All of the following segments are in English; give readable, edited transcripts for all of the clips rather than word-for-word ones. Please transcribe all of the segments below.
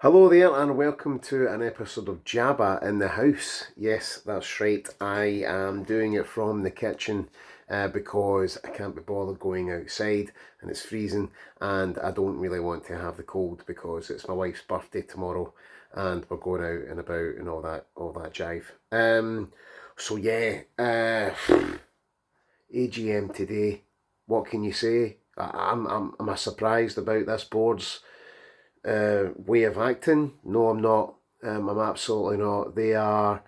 Hello there and welcome to an episode of Jabba in the House. Yes, that's right. I am doing it from the kitchen because I can't be bothered going outside and it's freezing and I don't really want to have the cold because it's my wife's birthday tomorrow and we're going out and about and all that jive. So yeah, AGM today. What can you say? I'm surprised about this board's way of acting. No, I'm not. I'm absolutely not. They are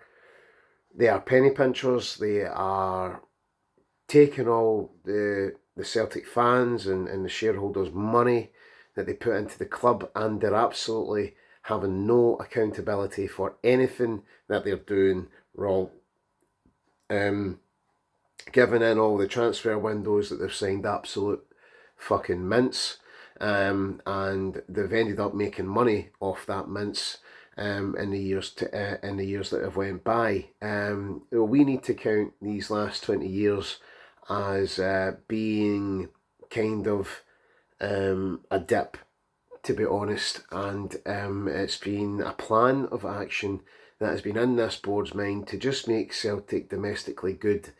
penny pinchers. They are taking all the Celtic fans and the shareholders' money that they put into the club, and they're absolutely having no accountability for anything that they're doing wrong. Given in all the transfer windows that they've signed absolute fucking mince, and they've ended up making money off that mince in the years that have went by. We need to count these last 20 years as being kind of a dip, to be honest, and it's been a plan of action that has been in this board's mind to just make Celtic domestically good,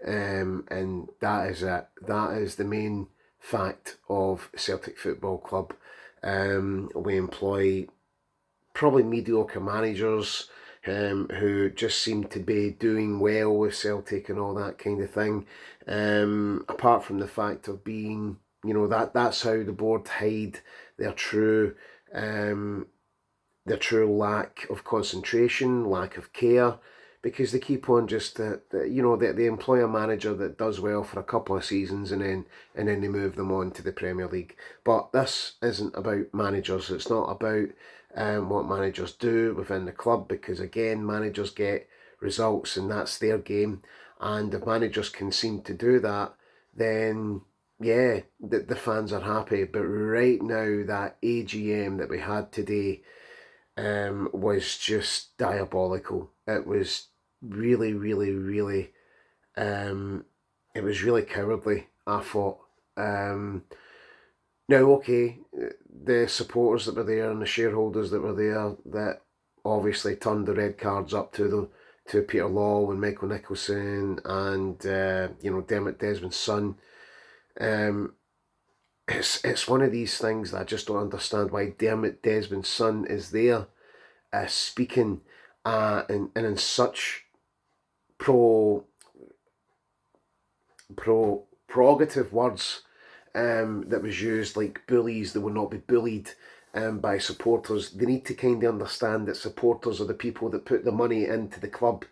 and that is it. That is the main fact of Celtic Football Club. We employ probably mediocre managers who just seem to be doing well with Celtic and all that kind of thing. Apart from the fact of being, that's how the board hide their true lack of concentration, lack of care, because they keep on just they employ a manager that does well for a couple of seasons and then they move them on to the Premier League. But this isn't about managers. It's not about what managers do within the club, because again, managers get results and that's their game. And if managers can seem to do that, then yeah, the fans are happy. But right now, that AGM that we had today was just diabolical. It was really, really, really, it was really cowardly, I thought. Now, okay, the supporters that were there and the shareholders that were there that obviously turned the red cards up to Peter Law and Michael Nicholson and Dermot Desmond's son. It's one of these things that I just don't understand why Dermot Desmond's son is there speaking and in such prerogative words that was used, like bullies. They will not be bullied by supporters. They need to kind of understand that supporters are the people that put the money into the club.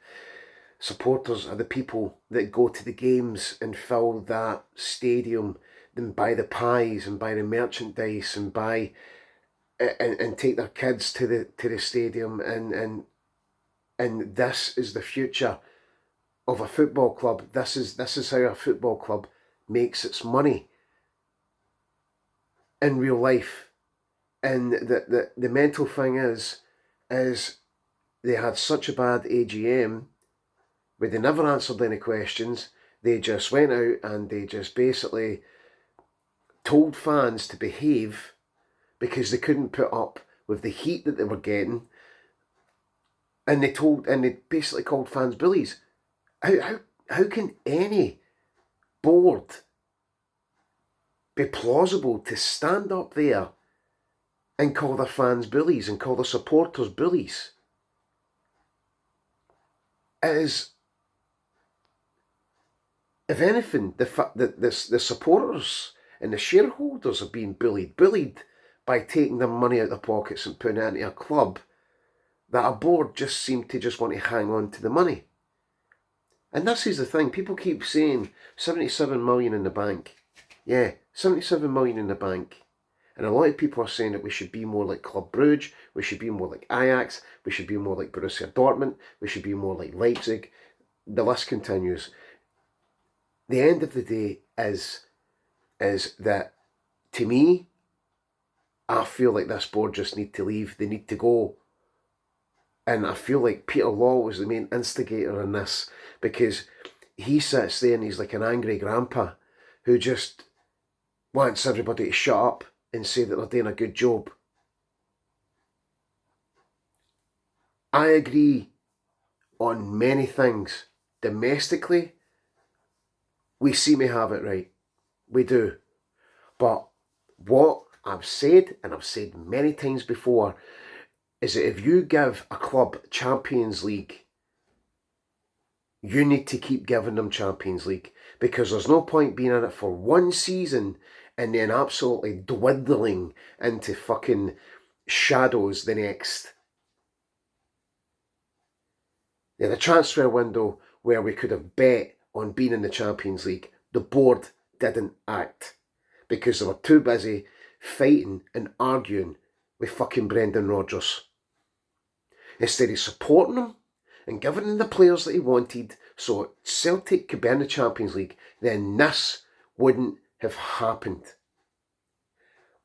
Supporters are the people that go to the games and fill that stadium, then buy the pies and buy the merchandise and buy and take their kids to the stadium, and this is the future of a football club. This is how a football club makes its money in real life. And the mental thing is they had such a bad AGM where they never answered any questions. They just went out and they just basically told fans to behave because they couldn't put up with the heat that they were getting, and they basically called fans bullies. How can any board be plausible to stand up there and call their fans bullies and call their supporters bullies? It is, if anything, the fact that the supporters and the shareholders are being bullied by taking their money out of their pockets and putting it into a club that a board just seemed to just want to hang on to the money. And this is the thing, people keep saying 77 million in the bank. Yeah, 77 million in the bank. And a lot of people are saying that we should be more like Club Brugge, we should be more like Ajax, we should be more like Borussia Dortmund, we should be more like Leipzig. The list continues. The end of the day is that, to me, I feel like this board just need to leave. They need to go. And I feel like Peter Law was the main instigator in this, because he sits there and he's like an angry grandpa who just wants everybody to shut up and say that they're doing a good job. I agree on many things. Domestically, we seem to have it right. We do. But what I've said, and I've said many times before, is that if you give a club Champions League, you need to keep giving them Champions League, because there's no point being in it for one season and then absolutely dwindling into fucking shadows the next. Yeah, the transfer window where we could have bet on being in the Champions League, the board didn't act because they were too busy fighting and arguing with fucking Brendan Rodgers. Instead of supporting him and giving him the players that he wanted so Celtic could be in the Champions League, then this wouldn't have happened.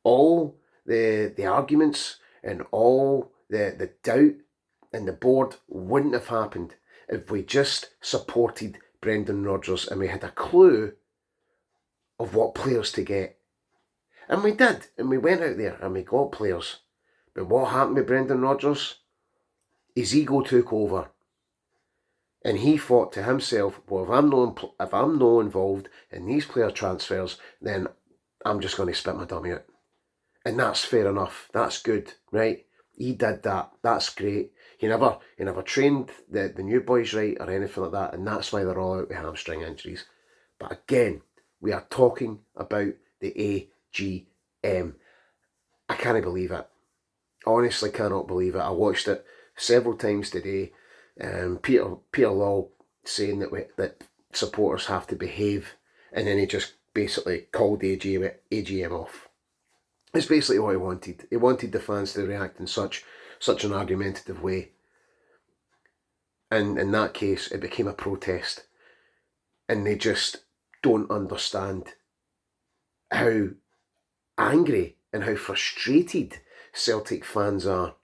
All the arguments and all the doubt in the board wouldn't have happened if we just supported Brendan Rodgers and we had a clue of what players to get. And we did, and we went out there and we got players. But what happened with Brendan Rodgers? His ego took over. And he thought to himself, well, if I'm not involved in these player transfers, then I'm just going to spit my dummy out. And that's fair enough. That's good, right? He did that. That's great. He never trained the new boys right or anything like that, and that's why they're all out with hamstring injuries. But again, we are talking about the AGM. I can't believe it. Honestly, cannot believe it. I watched it several times today. Peter Law saying that supporters have to behave, and then he just basically called the AGM off. It's basically what he wanted. He wanted the fans to react in such an argumentative way. And in that case, it became a protest. And they just don't understand how angry and how frustrated Celtic fans are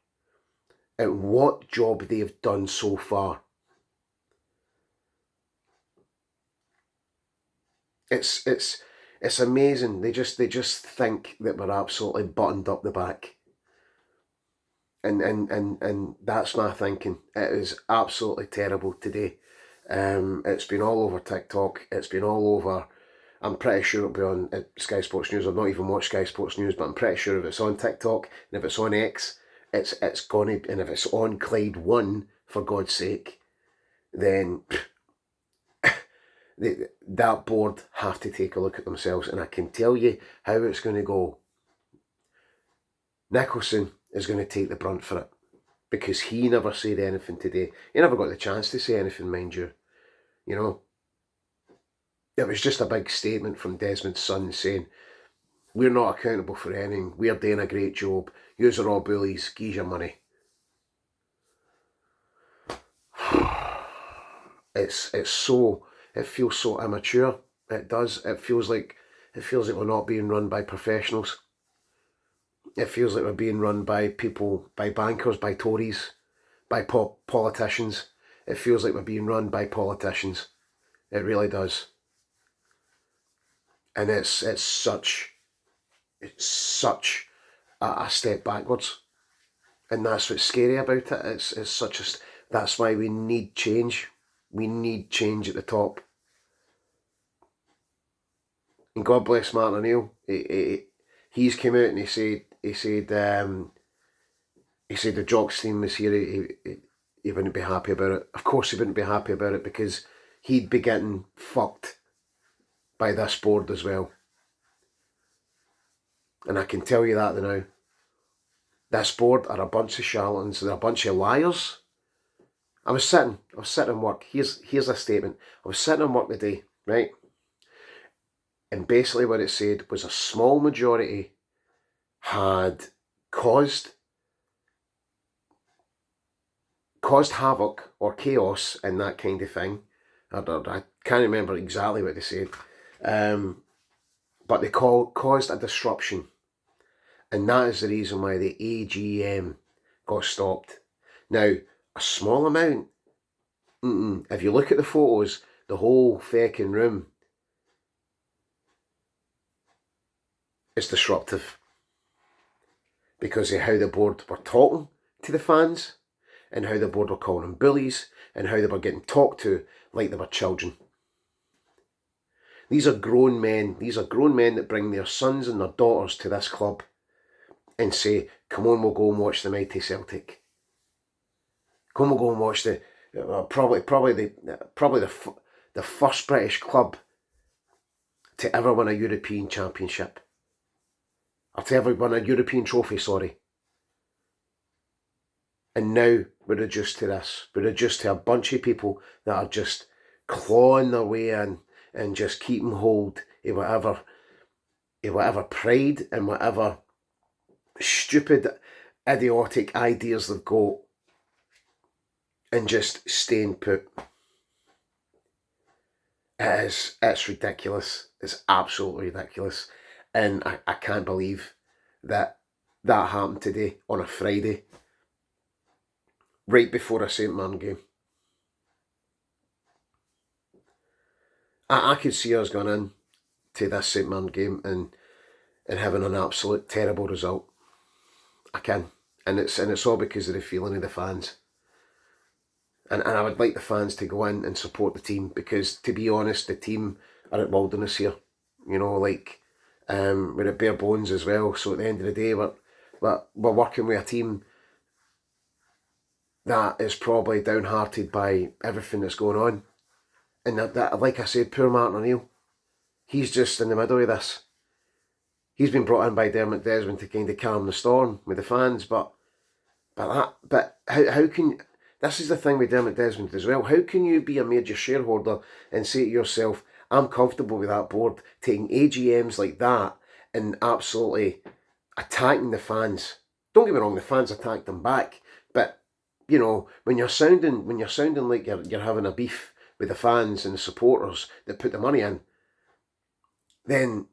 at what job they've done so far. It's amazing. They just think that we're absolutely buttoned up the back. And that's my thinking. It is absolutely terrible today. It's been all over TikTok. It's been all over. I'm pretty sure it'll be on Sky Sports News. I've not even watched Sky Sports News, but I'm pretty sure if it's on TikTok and if it's on X, it's gonna. And if it's on Clyde One, for God's sake, then that board have to take a look at themselves. And I can tell you how it's going to go. Nicholson is going to take the brunt for it, because he never said anything today. He never got the chance to say anything, mind you. You know, it was just a big statement from Desmond's son saying, we're not accountable for anything, we're doing a great job, yous are all bullies, give your money. It feels so immature. It does. It feels like we're not being run by professionals. It feels like we're being run by people, by bankers, by Tories, by politicians. It feels like we're being run by politicians. It really does. And it's such a step backwards. And that's what's scary about it. It's such a... That's why we need change. We need change at the top. And God bless Martin O'Neill. He's came out and he said the Jocks team was here. He wouldn't be happy about it. Of course he wouldn't be happy about it, because he'd be getting fucked by this board as well. And I can tell you that now. This board are a bunch of charlatans. They're a bunch of liars. I was sitting in work. Here's a statement. I was sitting in work today, right? And basically what it said was a small majority had caused havoc or chaos and that kind of thing. I can't remember exactly what they said. But they caused a disruption. And that is the reason why the AGM got stopped. Now, a small amount, if you look at the photos, the whole fucking room is disruptive because of how the board were talking to the fans and how the board were calling them bullies and how they were getting talked to like they were children. These are grown men. These are grown men that bring their sons and their daughters to this club and say, come on, we'll go and watch the mighty Celtic. Come on, we'll go and watch the probably the first British club to ever win a European Championship. Or to ever win a European trophy, sorry. And now we're reduced to this. We're reduced to a bunch of people that are just clawing their way in and just keeping hold of whatever pride and whatever stupid, idiotic ideas they've got, and just staying put. It's ridiculous. It's absolutely ridiculous. And I can't believe that happened today on a Friday, right before a St Mirren game. I could see us going in to this St Mirren game and having an absolute terrible result. I can. And it's all because of the feeling of the fans. And I would like the fans to go in and support the team, because, to be honest, the team are at Wilderness here. You know, like, we're at bare bones as well. So at the end of the day, we're working with a team that is probably downhearted by everything that's going on. And that, like I said, poor Martin O'Neill, he's just in the middle of this. He's been brought in by Dermot Desmond to kind of calm the storm with the fans, but how can... This is the thing with Dermot Desmond as well. How can you be a major shareholder and say to yourself, I'm comfortable with that board taking AGMs like that and absolutely attacking the fans? Don't get me wrong, the fans attacked them back, but you know, when you're sounding like you're having a beef with the fans and the supporters that put the money in, then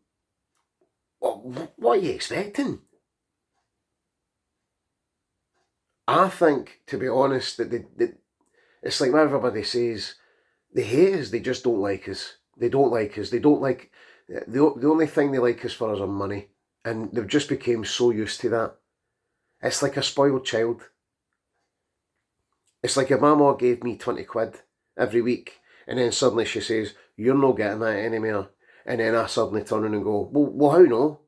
what are you expecting? I think, to be honest, that it's like what everybody says. They hate us. They just don't like us. They don't like us. They don't like... The only thing they like us for is our money. And they've just become so used to that. It's like a spoiled child. It's like if Mama gave me 20 quid every week, and then suddenly she says, you're not getting that anymore. And then I suddenly turn around and go, well how no?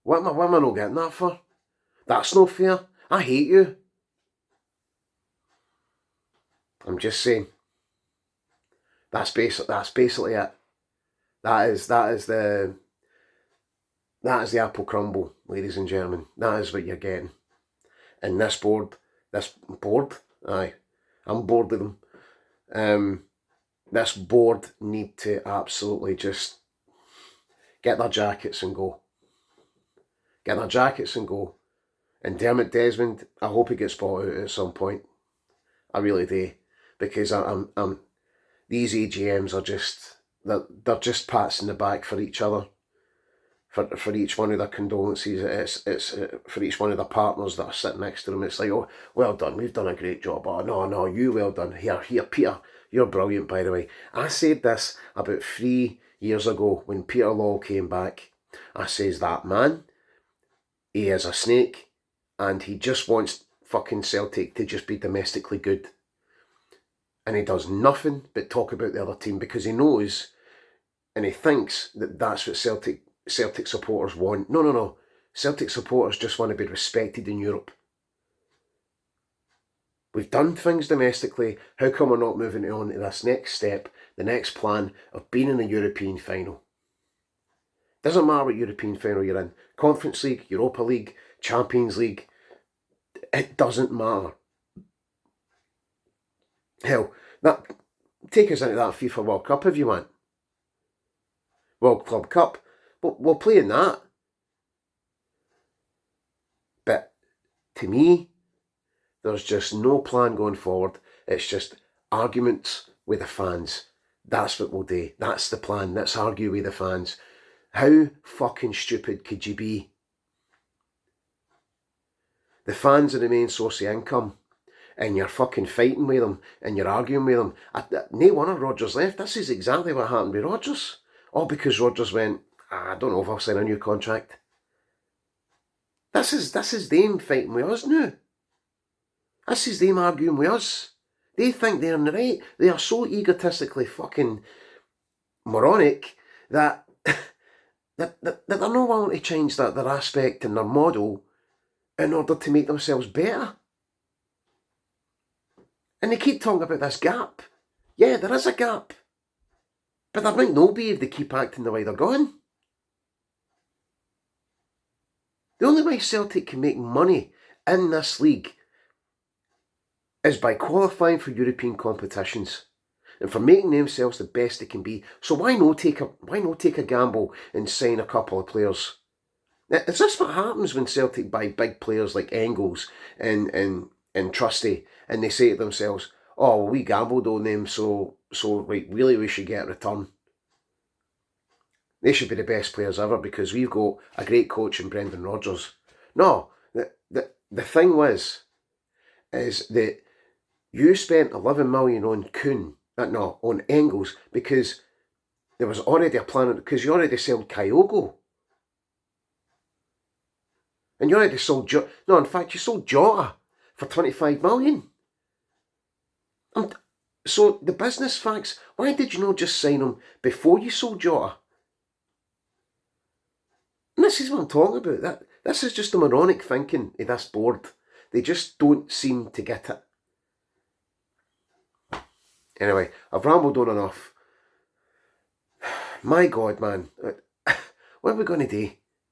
What am I not getting that for? That's no fair. I hate you. I'm just saying. That's basically it. That is the apple crumble, ladies and gentlemen. That is what you're getting. And this board, aye, I'm bored of them. This board need to absolutely just get their jackets and go. Get their jackets and go. And Dermot Desmond, I hope he gets bought out at some point. I really do. Because these AGMs are just... They're just pats in the back for each other. For each one of their condolences. It's for each one of their partners that are sitting next to them. It's like, oh, well done, we've done a great job. Oh, no, you well done. Here, Peter, you're brilliant, by the way. I said this about 3 years ago when Peter Law came back. I says, that man, he is a snake, and he just wants fucking Celtic to just be domestically good. And he does nothing but talk about the other team because he knows and he thinks that that's what Celtic supporters want. No. Celtic supporters just want to be respected in Europe. We've done things domestically. How come we're not moving on to this next step, the next plan of being in a European final? Doesn't matter what European final you're in. Conference League, Europa League, Champions League. It doesn't matter. Hell, take us into that FIFA World Cup if you want. World Club Cup. We'll play in that. But to me, there's just no plan going forward. It's just arguments with the fans. That's what we'll do. That's the plan. Let's argue with the fans. How fucking stupid could you be? The fans are the main source of income. And you're fucking fighting with them, and you're arguing with them. No one of Rodgers left. This is exactly what happened with Rodgers. All because Rodgers went, I don't know if I'll sign a new contract. This is them fighting with us now. This is them arguing with us. They think they're in the right. They are so egotistically fucking moronic that that they're not willing to change their aspect and their model in order to make themselves better. And they keep talking about this gap. Yeah, there is a gap. But there might not be if they keep acting the way they're going. The only way Celtic can make money in this league is by qualifying for European competitions and for making themselves the best they can be. So why not take a gamble and sign a couple of players? Now, is this what happens when Celtic buy big players like Engels and Trusty, and they say to themselves, "Oh, well, we gambled on them, so right, really we should get a return. They should be the best players ever because we've got a great coach in Brendan Rodgers." No, the thing is that you spent 11 million on on Engels, because there was already a plan, because you already sold Kyogo. And you already sold in fact you sold Jota for 25 million. And so the business facts, why did you not just sign him before you sold Jota? And this is what I'm talking about. This is just the moronic thinking of this board. They just don't seem to get it. Anyway, I've rambled on enough. My God, man. What are we going to do?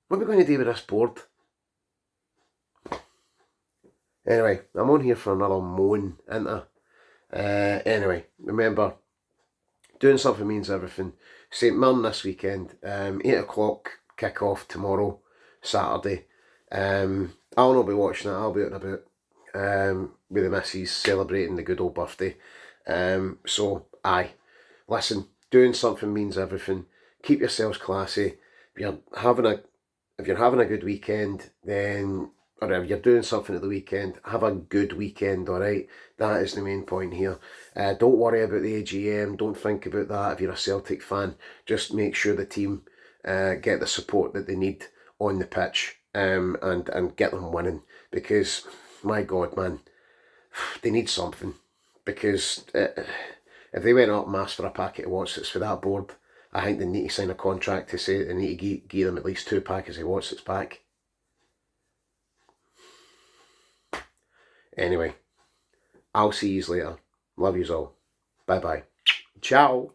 What are we going to do with this board? Anyway, I'm on here for another moan, ain't I? Anyway, remember, doing something means everything. St Mirren this weekend, 8 o'clock kick-off tomorrow, Saturday. I'll not be watching it, I'll be out and about with the missus celebrating the good old birthday. So, aye, listen, doing something means everything. Keep yourselves classy. If you're having a good weekend, then, or if you're doing something at the weekend, have a good weekend, alright? That is the main point here. Don't worry about the AGM, don't think about that if you're a Celtic fan. Just make sure the team get the support that they need on the pitch, and get them winning, because, my God, man, they need something. Because if they went up and asked for a packet of Watsits for that board, I think they need to sign a contract to say they need to give them at least 2 packets of Watsits back. Anyway, I'll see yous later. Love yous all. Bye bye. Ciao.